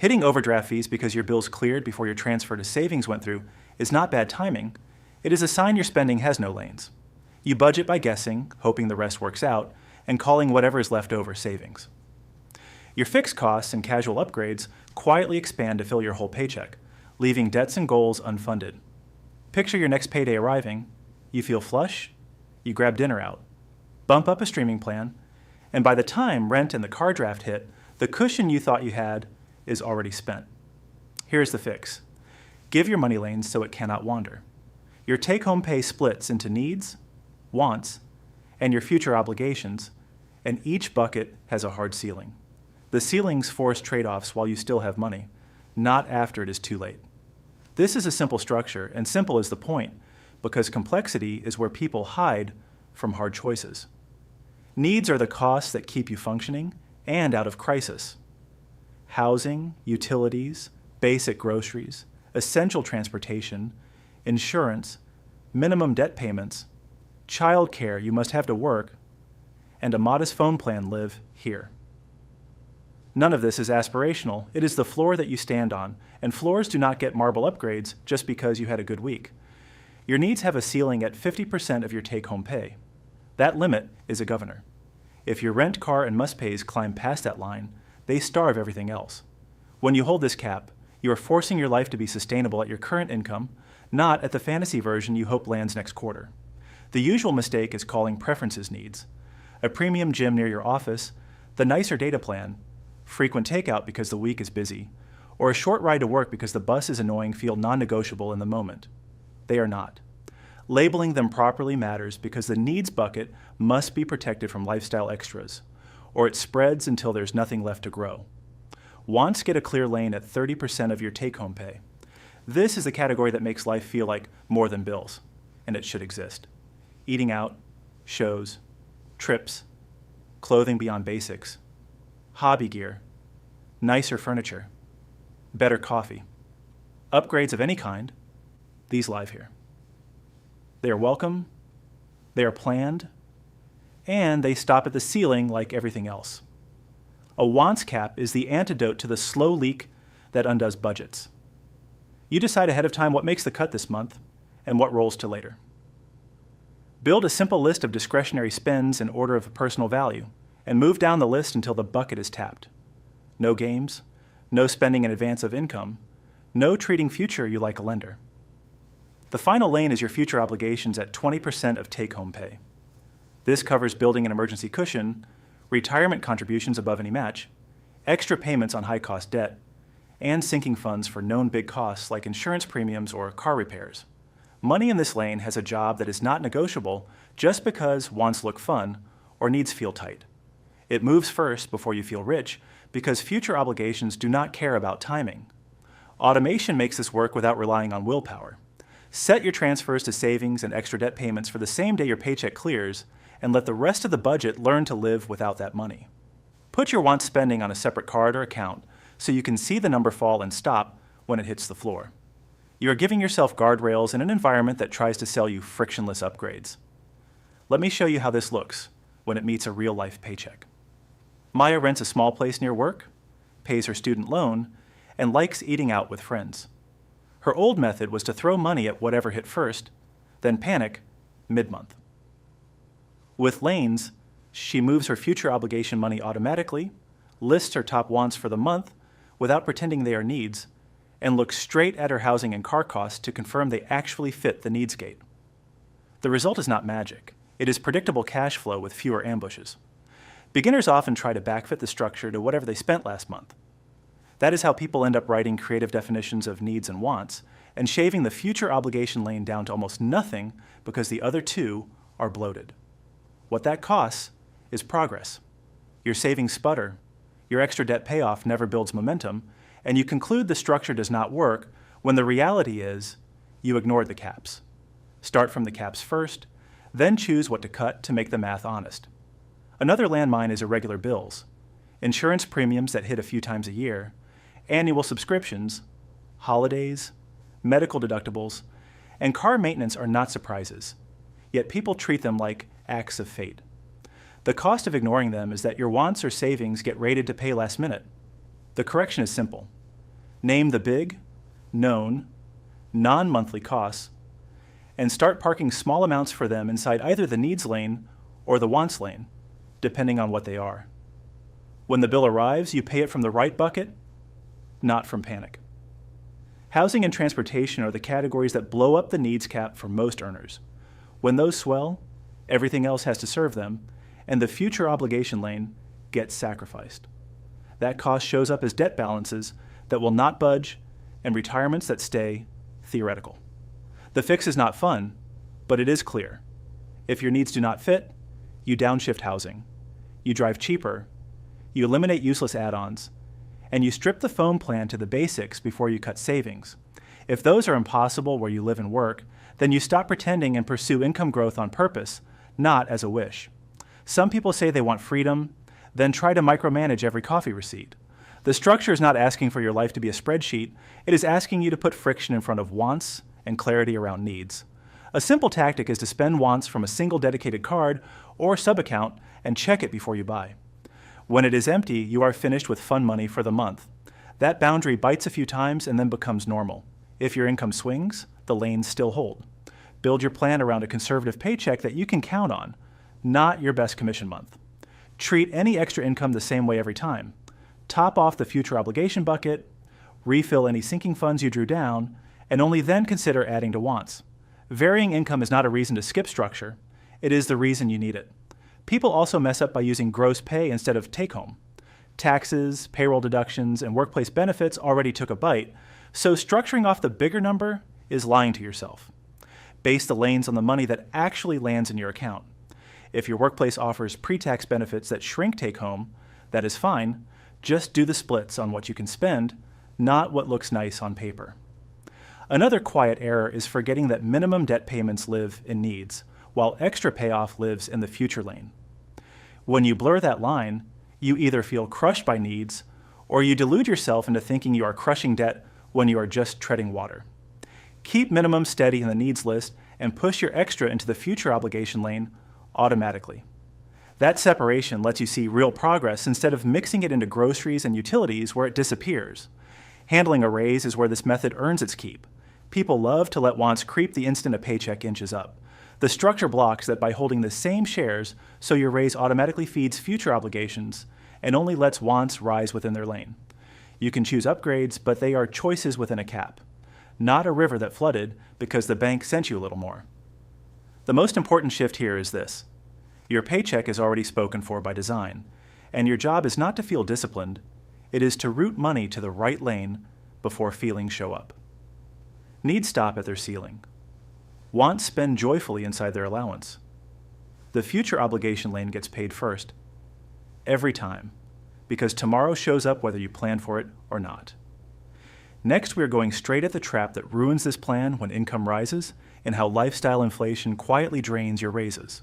Hitting overdraft fees because your bills cleared before your transfer to savings went through is not bad timing. It is a sign your spending has no lanes. You budget by guessing, hoping the rest works out, and calling whatever is left over savings. Your fixed costs and casual upgrades quietly expand to fill your whole paycheck, leaving debts and goals unfunded. Picture your next payday arriving, you feel flush, you grab dinner out, bump up a streaming plan, and by the time rent and the car draft hit, the cushion you thought you had is already spent. Here's the fix. Give your money lanes so it cannot wander. Your take-home pay splits into needs, wants, and your future obligations, and each bucket has a hard ceiling. The ceilings force trade-offs while you still have money, not after it is too late. This is a simple structure, and simple is the point, because complexity is where people hide from hard choices. Needs are the costs that keep you functioning and out of crisis. Housing, utilities, basic groceries, essential transportation, insurance, minimum debt payments, childcare you must have to work, and a modest phone plan live here. None of this is aspirational. It is the floor that you stand on, and floors do not get marble upgrades just because you had a good week. Your needs have a ceiling at 50% of your take-home pay. That limit is a governor. If your rent, car, and must-pays climb past that line, they starve everything else. When you hold this cap, you are forcing your life to be sustainable at your current income, not at the fantasy version you hope lands next quarter. The usual mistake is calling preferences needs. A premium gym near your office, the nicer data plan, frequent takeout because the week is busy, or a short ride to work because the bus is annoying feel non-negotiable in the moment. They are not. Labeling them properly matters because the needs bucket must be protected from lifestyle extras, or it spreads until there's nothing left to grow. Wants get a clear lane at 30% of your take-home pay. This is the category that makes life feel like more than bills, and it should exist. Eating out, shows, trips, clothing beyond basics, hobby gear, nicer furniture, better coffee, upgrades of any kind, these live here. They are welcome, they are planned, and they stop at the ceiling like everything else. A wants cap is the antidote to the slow leak that undoes budgets. You decide ahead of time what makes the cut this month and what rolls to later. Build a simple list of discretionary spends in order of personal value and move down the list until the bucket is tapped. No games, no spending in advance of income, no treating future you like a lender. The final lane is your future obligations at 20% of take-home pay. This covers building an emergency cushion, retirement contributions above any match, extra payments on high-cost debt, and sinking funds for known big costs like insurance premiums or car repairs. Money in this lane has a job that is not negotiable just because wants look fun or needs feel tight. It moves first before you feel rich because future obligations do not care about timing. Automation makes this work without relying on willpower. Set your transfers to savings and extra debt payments for the same day your paycheck clears, and let the rest of the budget learn to live without that money. Put your want spending on a separate card or account so you can see the number fall and stop when it hits the floor. You are giving yourself guardrails in an environment that tries to sell you frictionless upgrades. Let me show you how this looks when it meets a real-life paycheck. Maya rents a small place near work, pays her student loan, and likes eating out with friends. Her old method was to throw money at whatever hit first, then panic mid-month. With lanes, she moves her future obligation money automatically, lists her top wants for the month without pretending they are needs, and looks straight at her housing and car costs to confirm they actually fit the needs gate. The result is not magic. It is predictable cash flow with fewer ambushes. Beginners often try to backfit the structure to whatever they spent last month. That is how people end up writing creative definitions of needs and wants and shaving the future obligation lane down to almost nothing because the other two are bloated. What that costs is progress. Your savings sputter, your extra debt payoff never builds momentum, and you conclude the structure does not work when the reality is you ignored the caps. Start from the caps first, then choose what to cut to make the math honest. Another landmine is irregular bills, insurance premiums that hit a few times a year, annual subscriptions, holidays, medical deductibles, and car maintenance are not surprises, yet people treat them like acts of fate. The cost of ignoring them is that your wants or savings get rated to pay last minute. The correction is simple. Name the big, known, non-monthly costs, and start parking small amounts for them inside either the needs lane or the wants lane, depending on what they are. When the bill arrives, you pay it from the right bucket, not from panic. Housing and transportation are the categories that blow up the needs cap for most earners. When those swell, everything else has to serve them, and the future obligation lane gets sacrificed. That cost shows up as debt balances that will not budge and retirements that stay theoretical. The fix is not fun, but it is clear. If your needs do not fit, you downshift housing, you drive cheaper, you eliminate useless add-ons, and you strip the phone plan to the basics before you cut savings. If those are impossible where you live and work, then you stop pretending and pursue income growth on purpose, not as a wish. Some people say they want freedom, then try to micromanage every coffee receipt. The structure is not asking for your life to be a spreadsheet, it is asking you to put friction in front of wants and clarity around needs. A simple tactic is to spend wants from a single dedicated card or sub-account and check it before you buy. When it is empty, you are finished with fun money for the month. That boundary bites a few times and then becomes normal. If your income swings, the lanes still hold. Build your plan around a conservative paycheck that you can count on, not your best commission month. Treat any extra income the same way every time. Top off the future obligation bucket, refill any sinking funds you drew down, and only then consider adding to wants. Varying income is not a reason to skip structure. It is the reason you need it. People also mess up by using gross pay instead of take-home. Taxes, payroll deductions, and workplace benefits already took a bite, so structuring off the bigger number is lying to yourself. Base the lanes on the money that actually lands in your account. If your workplace offers pre-tax benefits that shrink take-home, that is fine. Just do the splits on what you can spend, not what looks nice on paper. Another quiet error is forgetting that minimum debt payments live in needs, while extra payoff lives in the future lane. When you blur that line, you either feel crushed by needs, or you delude yourself into thinking you are crushing debt when you are just treading water. Keep minimum steady in the needs list and push your extra into the future obligation lane automatically. That separation lets you see real progress instead of mixing it into groceries and utilities where it disappears. Handling a raise is where this method earns its keep. People love to let wants creep the instant a paycheck inches up. The structure blocks that by holding the same shares so your raise automatically feeds future obligations and only lets wants rise within their lane. You can choose upgrades, but they are choices within a cap, not a river that flooded because the bank sent you a little more. The most important shift here is this. Your paycheck is already spoken for by design, and your job is not to feel disciplined, it is to route money to the right lane before feelings show up. Needs stop at their ceiling. Wants spend joyfully inside their allowance. The future obligation lane gets paid first, every time, because tomorrow shows up whether you plan for it or not. Next, we are going straight at the trap that ruins this plan when income rises and how lifestyle inflation quietly drains your raises.